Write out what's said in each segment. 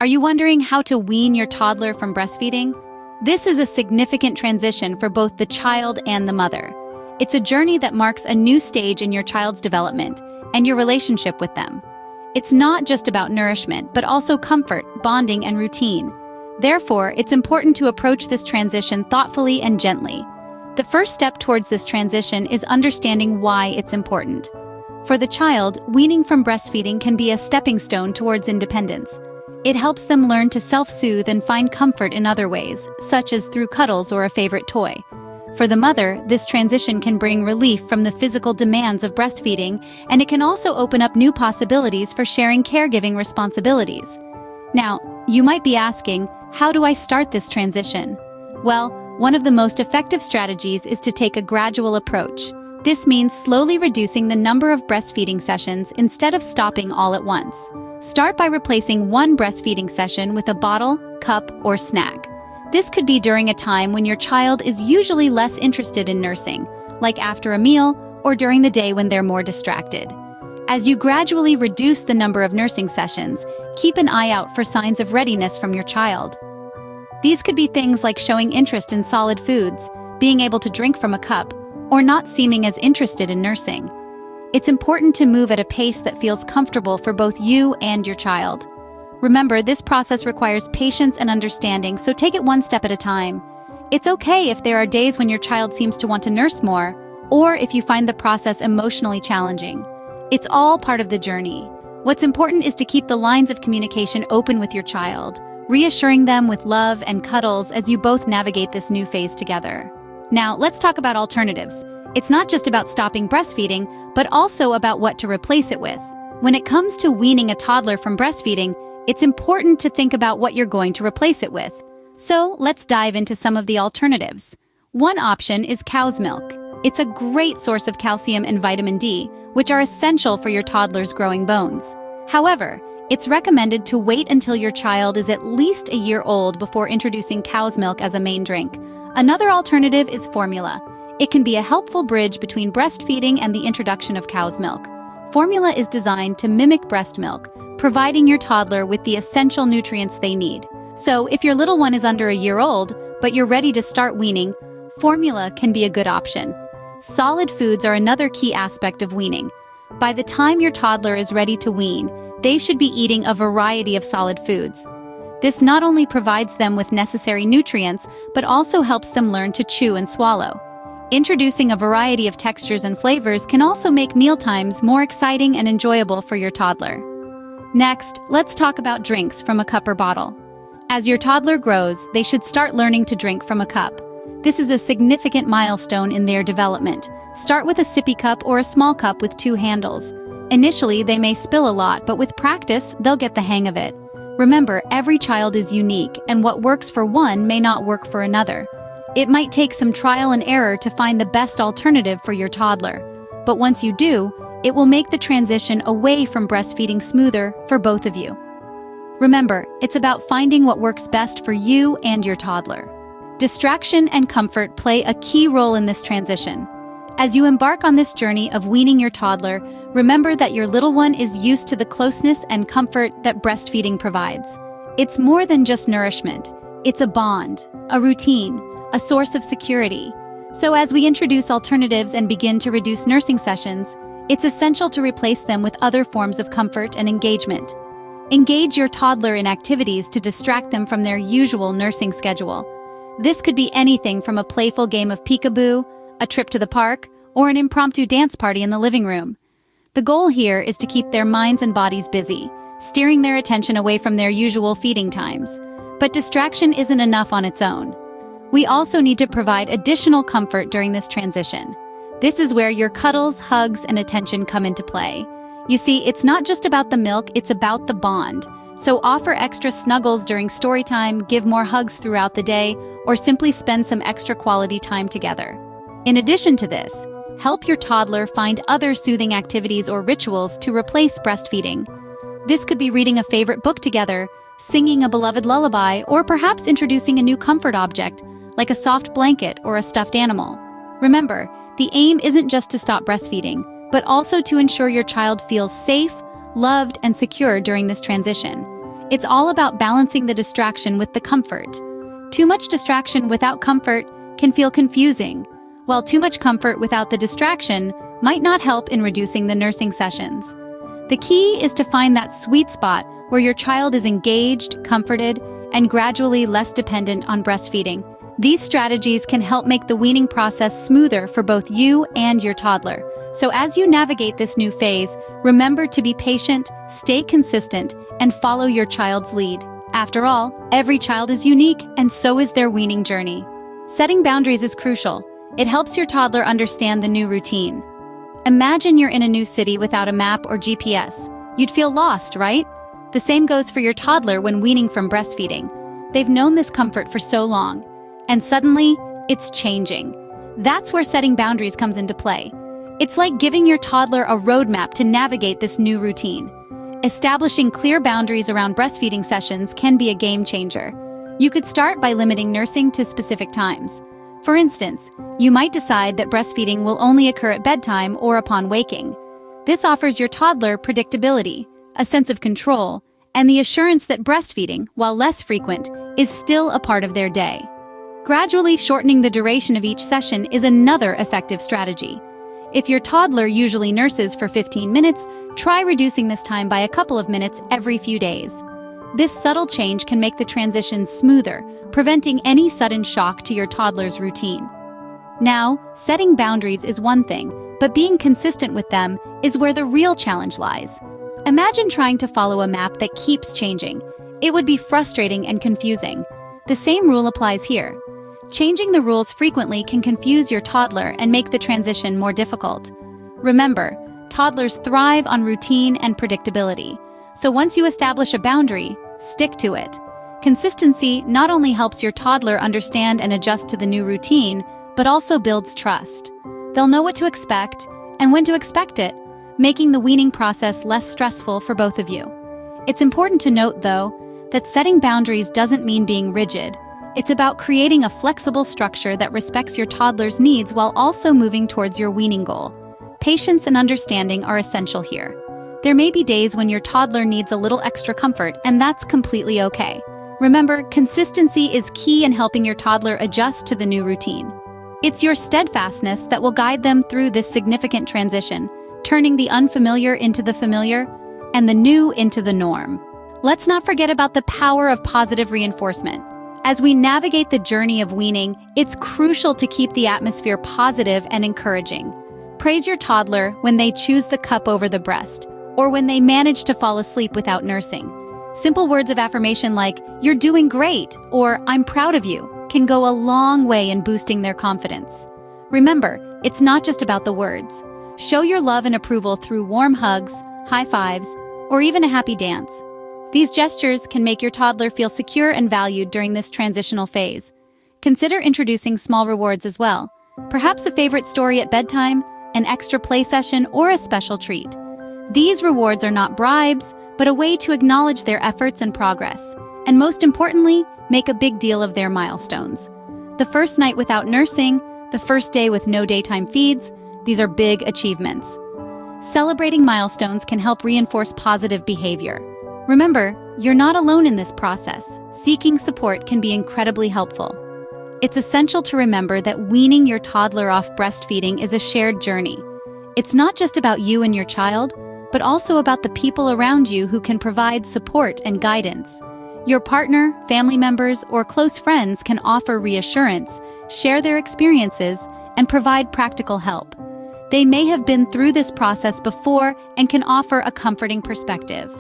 Are you wondering how to wean your toddler from breastfeeding? This is a significant transition for both the child and the mother. It's a journey that marks a new stage in your child's development and your relationship with them. It's not just about nourishment, but also comfort, bonding, and routine. Therefore, it's important to approach this transition thoughtfully and gently. The first step towards this transition is understanding why it's important. For the child, weaning from breastfeeding can be a stepping stone towards independence. It helps them learn to self-soothe and find comfort in other ways, such as through cuddles or a favorite toy. For the mother, this transition can bring relief from the physical demands of breastfeeding, and it can also open up new possibilities for sharing caregiving responsibilities. Now, you might be asking, how do I start this transition? Well, one of the most effective strategies is to take a gradual approach. This means slowly reducing the number of breastfeeding sessions instead of stopping all at once. Start by replacing one breastfeeding session with a bottle, cup, or snack. This could be during a time when your child is usually less interested in nursing, like after a meal or during the day when they're more distracted. As you gradually reduce the number of nursing sessions, keep an eye out for signs of readiness from your child. These could be things like showing interest in solid foods, being able to drink from a cup, or not seeming as interested in nursing. It's important to move at a pace that feels comfortable for both you and your child. Remember, this process requires patience and understanding, so take it one step at a time. It's okay if there are days when your child seems to want to nurse more, or if you find the process emotionally challenging. It's all part of the journey. What's important is to keep the lines of communication open with your child, reassuring them with love and cuddles as you both navigate this new phase together. Now, let's talk about alternatives. It's not just about stopping breastfeeding, but also about what to replace it with. When it comes to weaning a toddler from breastfeeding, it's important to think about what you're going to replace it with. So, let's dive into some of the alternatives. One option is cow's milk. It's a great source of calcium and vitamin D, which are essential for your toddler's growing bones. However, it's recommended to wait until your child is at least a year old before introducing cow's milk as a main drink. Another alternative is formula. It can be a helpful bridge between breastfeeding and the introduction of cow's milk. Formula is designed to mimic breast milk, providing your toddler with the essential nutrients they need. So, if your little one is under a year old, but you're ready to start weaning, formula can be a good option. Solid foods are another key aspect of weaning. By the time your toddler is ready to wean, they should be eating a variety of solid foods. This not only provides them with necessary nutrients, but also helps them learn to chew and swallow. Introducing a variety of textures and flavors can also make mealtimes more exciting and enjoyable for your toddler. Next, let's talk about drinks from a cup or bottle. As your toddler grows, they should start learning to drink from a cup. This is a significant milestone in their development. Start with a sippy cup or a small cup with two handles. Initially, they may spill a lot, but with practice, they'll get the hang of it. Remember, every child is unique, and what works for one may not work for another. It might take some trial and error to find the best alternative for your toddler. But once you do, it will make the transition away from breastfeeding smoother for both of you. Remember, it's about finding what works best for you and your toddler. Distraction and comfort play a key role in this transition. As you embark on this journey of weaning your toddler, remember that your little one is used to the closeness and comfort that breastfeeding provides. It's more than just nourishment. It's a bond, a routine, a source of security. So as we introduce alternatives and begin to reduce nursing sessions, it's essential to replace them with other forms of comfort and engagement. Engage your toddler in activities to distract them from their usual nursing schedule. This could be anything from a playful game of peekaboo, a trip to the park, or an impromptu dance party in the living room. The goal here is to keep their minds and bodies busy, steering their attention away from their usual feeding times. But distraction isn't enough on its own. We also need to provide additional comfort during this transition. This is where your cuddles, hugs, and attention come into play. You see, it's not just about the milk, it's about the bond. So offer extra snuggles during story time, give more hugs throughout the day, or simply spend some extra quality time together. In addition to this, help your toddler find other soothing activities or rituals to replace breastfeeding. This could be reading a favorite book together, singing a beloved lullaby, or perhaps introducing a new comfort object, like a soft blanket or a stuffed animal. Remember, the aim isn't just to stop breastfeeding, but also to ensure your child feels safe, loved, and secure during this transition. It's all about balancing the distraction with the comfort. Too much distraction without comfort can feel confusing, while too much comfort without the distraction might not help in reducing the nursing sessions. The key is to find that sweet spot where your child is engaged, comforted, and gradually less dependent on breastfeeding. These strategies can help make the weaning process smoother for both you and your toddler. So as you navigate this new phase, remember to be patient, stay consistent, and follow your child's lead. After all, every child is unique, and so is their weaning journey. Setting boundaries is crucial. It helps your toddler understand the new routine. Imagine you're in a new city without a map or GPS. You'd feel lost, right? The same goes for your toddler when weaning from breastfeeding. They've known this comfort for so long, and suddenly, it's changing. That's where setting boundaries comes into play. It's like giving your toddler a roadmap to navigate this new routine. Establishing clear boundaries around breastfeeding sessions can be a game changer. You could start by limiting nursing to specific times. For instance, you might decide that breastfeeding will only occur at bedtime or upon waking. This offers your toddler predictability, a sense of control, and the assurance that breastfeeding, while less frequent, is still a part of their day. Gradually shortening the duration of each session is another effective strategy. If your toddler usually nurses for 15 minutes, try reducing this time by a couple of minutes every few days. This subtle change can make the transition smoother, preventing any sudden shock to your toddler's routine. Now, setting boundaries is one thing, but being consistent with them is where the real challenge lies. Imagine trying to follow a map that keeps changing. It would be frustrating and confusing. The same rule applies here. Changing the rules frequently can confuse your toddler and make the transition more difficult. Remember, toddlers thrive on routine and predictability. So once you establish a boundary, stick to it. Consistency not only helps your toddler understand and adjust to the new routine, but also builds trust. They'll know what to expect and when to expect it, making the weaning process less stressful for both of you. It's important to note, though, that setting boundaries doesn't mean being rigid. It's about creating a flexible structure that respects your toddler's needs while also moving towards your weaning goal. Patience and understanding are essential here. There may be days when your toddler needs a little extra comfort, and that's completely okay. Remember, consistency is key in helping your toddler adjust to the new routine. It's your steadfastness that will guide them through this significant transition, turning the unfamiliar into the familiar and the new into the norm. Let's not forget about the power of positive reinforcement. As we navigate the journey of weaning, it's crucial to keep the atmosphere positive and encouraging. Praise your toddler when they choose the cup over the breast, or when they manage to fall asleep without nursing. Simple words of affirmation like, "You're doing great," or "I'm proud of you," can go a long way in boosting their confidence. Remember, it's not just about the words. Show your love and approval through warm hugs, high fives, or even a happy dance. These gestures can make your toddler feel secure and valued during this transitional phase. Consider introducing small rewards as well. Perhaps a favorite story at bedtime, an extra play session, or a special treat. These rewards are not bribes, but a way to acknowledge their efforts and progress. And most importantly, make a big deal of their milestones. The first night without nursing, the first day with no daytime feeds, these are big achievements. Celebrating milestones can help reinforce positive behavior. Remember, you're not alone in this process. Seeking support can be incredibly helpful. It's essential to remember that weaning your toddler off breastfeeding is a shared journey. It's not just about you and your child, but also about the people around you who can provide support and guidance. Your partner, family members, or close friends can offer reassurance, share their experiences, and provide practical help. They may have been through this process before and can offer a comforting perspective.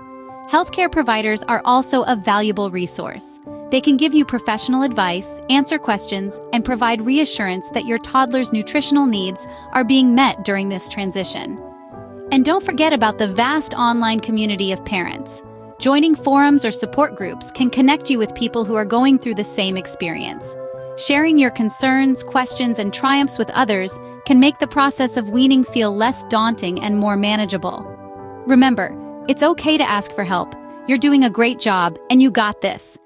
Healthcare providers are also a valuable resource. They can give you professional advice, answer questions, and provide reassurance that your toddler's nutritional needs are being met during this transition. And don't forget about the vast online community of parents. Joining forums or support groups can connect you with people who are going through the same experience. Sharing your concerns, questions, and triumphs with others can make the process of weaning feel less daunting and more manageable. Remember, it's okay to ask for help. You're doing a great job, and you got this.